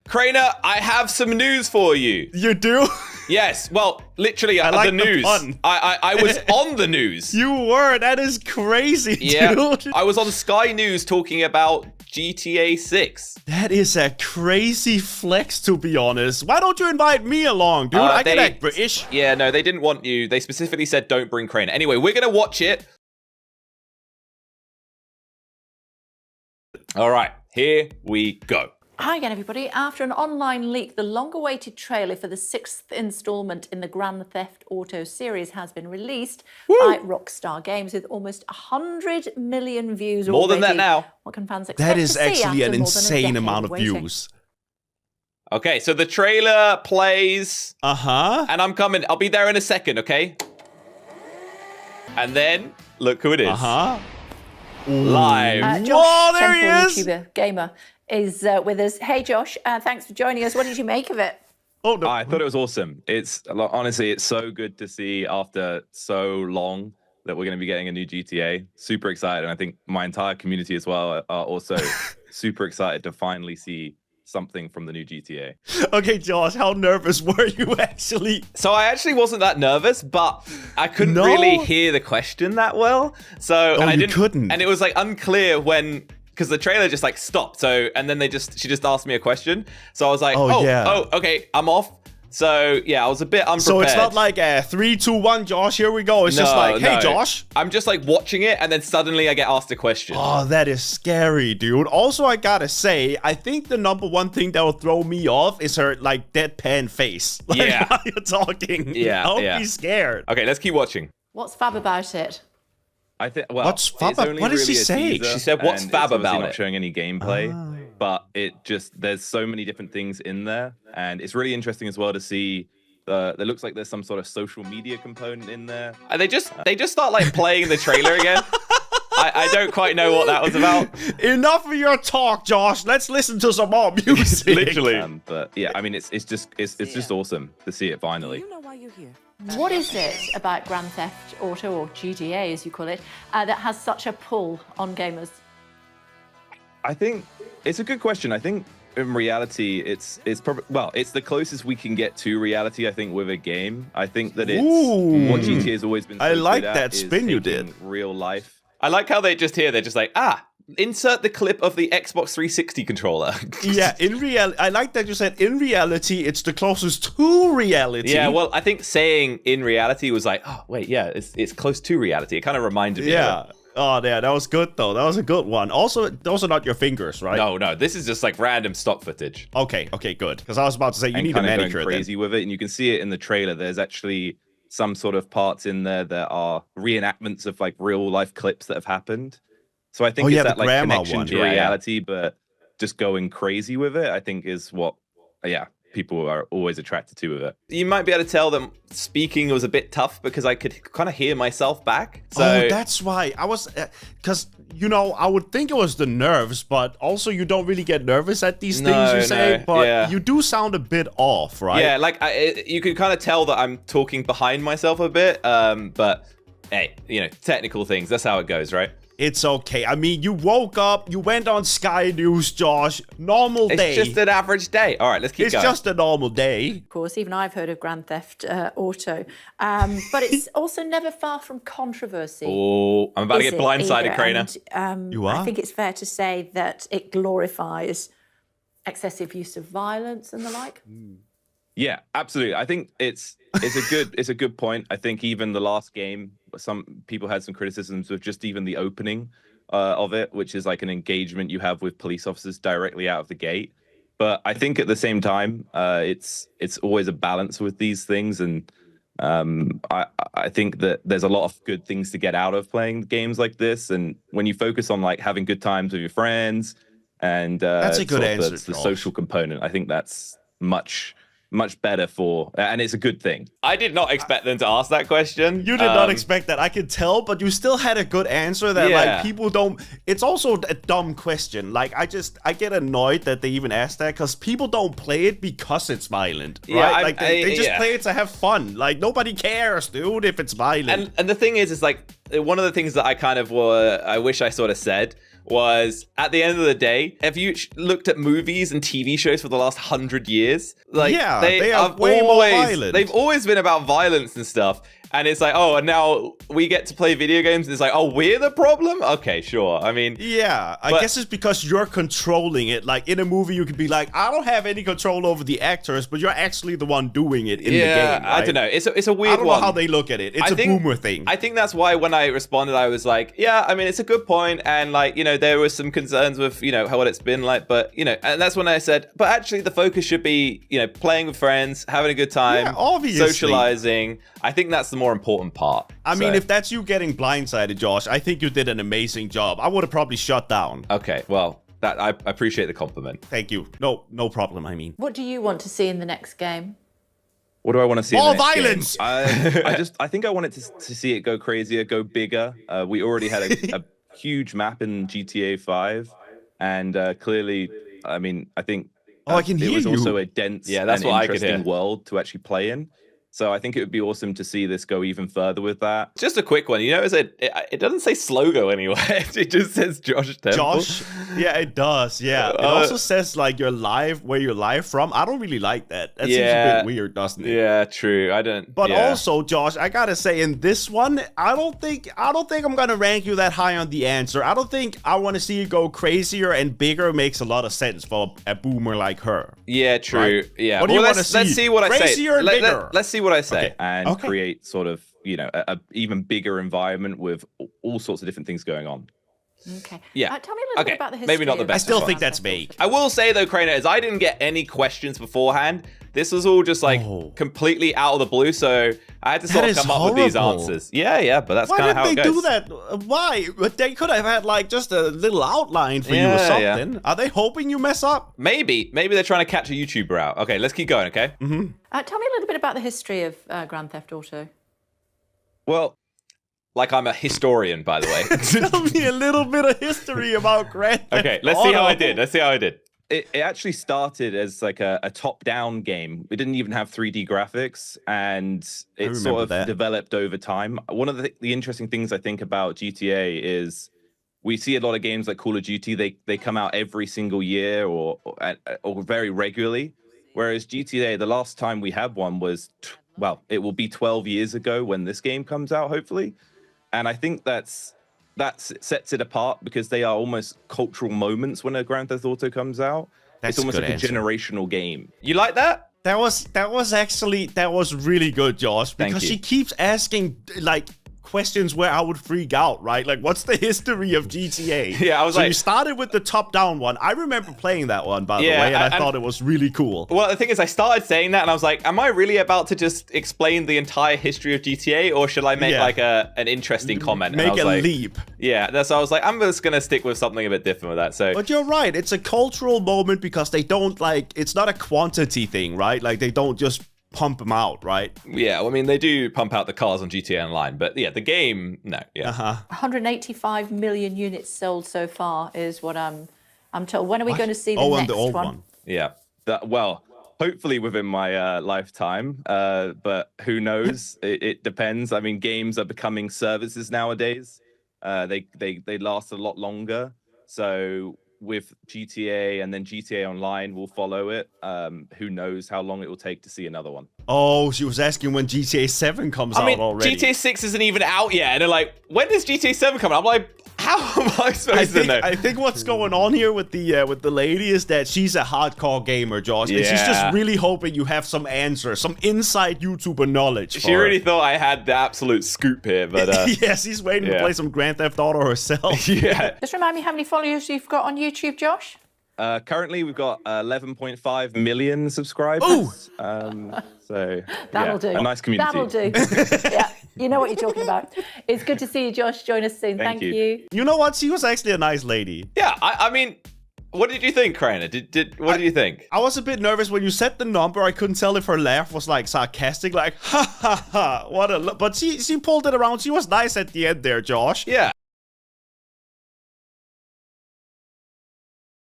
Crainer, I have some news for you. You do? Yes, well, literally I like the news. pun. I was on the news. You were. That is crazy, dude. I was on Sky News talking about GTA 6. That is a crazy flex, to be honest. Why don't you invite me along, dude? I can act British. Yeah, no, they didn't want you. They specifically said don't bring Crainer. Anyway, we're going to watch it. All right, here we go. Hi again, everybody. After an online leak, the long-awaited trailer for the 6th installment in the Grand Theft Auto series has been released by Rockstar Games with almost 100 million views already. More than that now. What can fans expect That is to see actually after an more than a insane decade amount of waiting? views. Okay, so the trailer plays. Uh-huh. And I'm coming. I'll be there in a second, okay? And then, look who it is. Uh-huh. Live. Josh Whoa, there he Temple, is. YouTuber, gamer, is with us. Hey, Josh. Thanks for joining us. What did you make of it? Oh, no. I thought it was awesome. It's honestly, it's so good to see after so long that we're going to be getting a new GTA. Super excited. And I think my entire community as well are also super excited to finally see something from the new GTA. Okay, Josh, how nervous were you actually? So I actually wasn't that nervous, but I couldn't really hear the question that well. So and I couldn't. And it was like unclear when, because the trailer just like stopped. So and then she just asked me a question. So I was like, oh, okay, I'm off. So yeah, I was a bit unprepared. So it's not like a 3, 2, 1, Josh, here we go. It's just like, hey, Josh. I'm just like watching it, and then suddenly I get asked a question. Oh, that is scary, dude. Also, I gotta say, I think the #1 thing that will throw me off is her like deadpan face. Like, while you're talking. Yeah, I'll be scared. Okay, let's keep watching. What's fab about it? I think. Well, what's fab? What did she say? She said, "What's fab about it?" Not Not showing any gameplay, but there's so many different things in there, and it's really interesting as well to see. There looks like there's some sort of social media component in there. And they just start like playing the trailer again. I don't quite know what that was about. Enough of your talk, Josh. Let's listen to some more music. Literally. But yeah, I mean, it's just awesome to see it finally. You know why you're here. What is it about Grand Theft Auto, or GTA as you call it, that has such a pull on gamers? I think it's a good question. I think in reality, it's probably, well, it's the closest we can get to reality, I think, with a game. I think that it's what GTA has always been. I like good at that spin you did. Real life. I like how they're just like, insert the clip of the Xbox 360 controller. Yeah, I like that you said in reality, it's the closest to reality. Yeah, well, I think saying in reality was like, oh, wait, yeah, it's close to reality. It kind of reminded me of it. Oh, yeah, that was good, though. That was a good one. Also, those are not your fingers, right? No, this is just like random stock footage. Okay, good. Because I was about to say, you need a manicure. Going crazy with it, and you can see it in the trailer. There's actually some sort of parts in there that are reenactments of like real life clips that have happened. So I think it's that like connection to reality, but just going crazy with it, I think is what, people are always attracted to with it. You might be able to tell them speaking was a bit tough because I could kind of hear myself back. So that's why I was, because I would think it was the nerves, but also you don't really get nervous at these things you say, but you do sound a bit off, right? Yeah, like you can kind of tell that I'm talking behind myself a bit, but hey, technical things, that's how it goes, right? It's okay. I mean, you woke up, you went on Sky News, Josh. Normal day. It's just an average day. All right, let's keep going. It's just a normal day. Of course, even I've heard of Grand Theft Auto. But it's also never far from controversy. Oh, I'm about to get blindsided, Crainer. You are? I think it's fair to say that it glorifies excessive use of violence and the like. Yeah, absolutely. I think it's a good point. I think even the last game, some people had some criticisms with just even the opening of it, which is like an engagement you have with police officers directly out of the gate. But I think at the same time, it's always a balance with these things, and I think that there's a lot of good things to get out of playing games like this. And when you focus on like having good times with your friends, and that's a good answer. The social component, I think that's much better and it's a good thing. I did not expect them to ask that question. You did not expect that, I could tell, but you still had a good answer that like people don't. It's also a dumb question. Like I get annoyed that they even asked that, because people don't play it because it's violent, right? Like they just play it to have fun. Like nobody cares, dude, if it's violent. And the thing is like one of the things that I kind of I wish I sort of said was at the end of the day, have you looked at movies and TV shows for the last 100 years? Like, yeah, they are way more violent. They've always been about violence and stuff. And it's like, oh, and now we get to play video games. And it's like, oh, we're the problem? Okay, sure. I mean... Yeah, I guess it's because you're controlling it. Like, in a movie, you could be like, I don't have any control over the actors, but you're actually the one doing it in the game, right? I don't know. It's a weird one. I don't know how they look at it. It's a boomer thing. I think that's why when I responded, I was like, yeah, I mean, it's a good point. And, like, you know, there was some concerns with, you know, how it's been like. But, you know, and that's when I said, but actually the focus should be, you know, playing with friends, having a good time, socializing. I think that's the more important part. I mean, if that's you getting blindsided, Josh, I think you did an amazing job. I would have probably shut down. Okay, well, that I appreciate the compliment. Thank you. No problem, I mean. What do you want to see in the next game? What do I want to see? More in the next violence! Game? I think I wanted to see it go crazier, go bigger. We already had a huge map in GTA 5. And clearly, I mean, I think I can hear it was you. also a dense and interesting world to actually play in. So I think it would be awesome to see this go even further with that. Just a quick one. You notice it doesn't say Slogo anywhere. It just says Josh Temple. Josh? Yeah, it does. Yeah. It also says like where you're live from. I don't really like that. That seems a bit weird, doesn't it? Yeah, true. I don't. But also, Josh, I gotta say, in this one, I don't think I'm gonna rank you that high on the answer. I don't think I want to see you go crazier and bigger makes a lot of sense for a boomer like her. Yeah, true. Right? Yeah. What do you want to see? Let's see what I say. Crazier and bigger. Let's see what I say and create sort of, you know, a even bigger environment with all sorts of different things going on. Okay. Yeah. Tell me a little bit about the history. Maybe not the best. I still think that's vague. I will say though, Crainer, is I didn't get any questions beforehand. This was all just like completely out of the blue, so I had to sort of come up with these answers. Yeah, but that's kind of how it goes. Why did they do that? Why? They could have had like just a little outline for you or something. Yeah. Are they hoping you mess up? Maybe they're trying to catch a YouTuber out. Okay, let's keep going, okay? Tell me a little bit about the history of Grand Theft Auto. Well, like I'm a historian, by the way. Tell me a little bit of history about Grand Theft Auto. Okay, let's see how I did. It actually started as like a top-down game. It didn't even have 3D graphics, and it sort of developed over time. One of the interesting things I think about GTA is we see a lot of games like Call of Duty. They come out every single year or very regularly, whereas GTA, the last time we had one was, it will be 12 years ago when this game comes out, hopefully. And I think that sets it apart because they are almost cultural moments when a Grand Theft Auto comes out. It's almost like a generational game. You like that? That was really good, Josh, because she keeps asking like questions where I would freak out, right? Like, what's the history of GTA? Yeah, I was like... you started with the top-down one. I remember playing that one, by the way, and I thought it was really cool. Well, the thing is, I started saying that, and I was like, am I really about to just explain the entire history of GTA, or should I make, like, an interesting comment? Make a leap. Yeah, that's why I was like, I'm just going to stick with something a bit different with that, so... But you're right, it's a cultural moment because they don't, like... It's not a quantity thing, right? Like, they don't just... pump them out, right? Yeah, well, I mean, they do pump out the cars on GTA Online, but yeah, the game, no, 185 million units sold so far is what I'm told. When are we going to see the next old one? Yeah, well, hopefully within my lifetime, but who knows? It depends. I mean, games are becoming services nowadays. They last a lot longer, so with GTA and then GTA Online will follow it. Who knows how long it will take to see another one. Oh, she was asking when GTA 7 comes out already. GTA 6 isn't even out yet. And they're like, when does GTA 7 come out? I'm like, how am I supposed to know? I think what's going on here with the lady is that she's a hardcore gamer, Josh. And she's just really hoping you have some answers, some inside YouTuber knowledge. She really thought I had the absolute scoop here, but... yes, she's waiting to play some Grand Theft Auto herself. Just remind me how many followers you've got on YouTube, Josh? Currently, we've got 11.5 million subscribers. So that'll do. A nice community. That'll do. Yeah, you know what you're talking about. It's good to see you, Josh. Join us soon. Thank you. You know what? She was actually a nice lady. Yeah, I mean, what did you think, Crainer? What did you think? I was a bit nervous when you said the number. I couldn't tell if her laugh was like sarcastic, like ha ha ha. But she pulled it around. She was nice at the end there, Josh. Yeah.